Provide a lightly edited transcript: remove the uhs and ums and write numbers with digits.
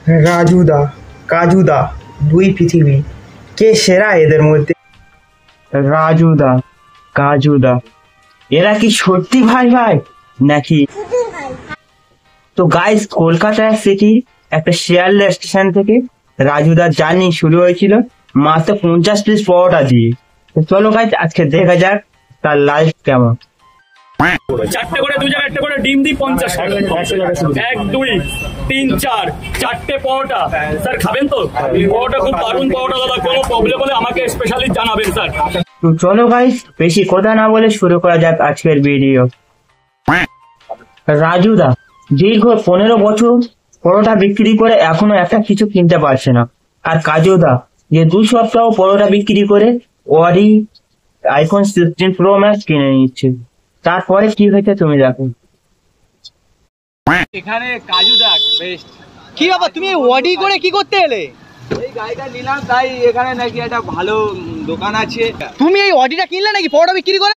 রাজুদা কাজুদা দুই পৃথিবী, কে সেরা এদের মধ্যে? রাজুদা কাজুদা, এরা কি সত্যি ভাই ভাই নাকি? তো গাইস, কলকাতা সিটি একটা শিয়ালদা স্টেশন থেকে রাজুদার জার্নি শুরু হয়েছিল মাত্র 50 পিস পরোটা দিয়ে। তো চলো গাইস, আজকে দেখা যাক তার লাইফ কেমন। চারটে করে দু জায়গায় একটা করে ডিম দিই 50 টাকা। 1 2 3 4 চারটে পরোটা। স্যার খাবেন তো? পরোটা খুব দারুণ পরোটা দাদা, কোনো প্রবলেম হলে আমাকে স্পেশালি জানাবেন স্যার। তো চলো গাইস, বেশি কথা না বলে শুরু করা যাক আজকের ভিডিও। রাজুদা দীর্ঘ 15 বছর পরোটা বিক্রি করে এখনো একটা কিছু কিনতে পারছে না। আর কাজুদা যে 2 সপ্তাহ পরোটা বিক্রি করে অডি আইফোন 16 প্রো ম্যাক্স কিনে নিচ্ছে। তারপরে কি হয়েছে তুমি দেখো। এখানে কাজুদা বেস্ট। কি বাবা, তুমি ওয়াডি করে কি করতে এলে? এই গাড়িটা নিলাম, তাই এখানে নাকি একটা ভালো দোকান আছে। তুমি এই অডিটা কিনলে নাকি পরোটা বিক্রি করে?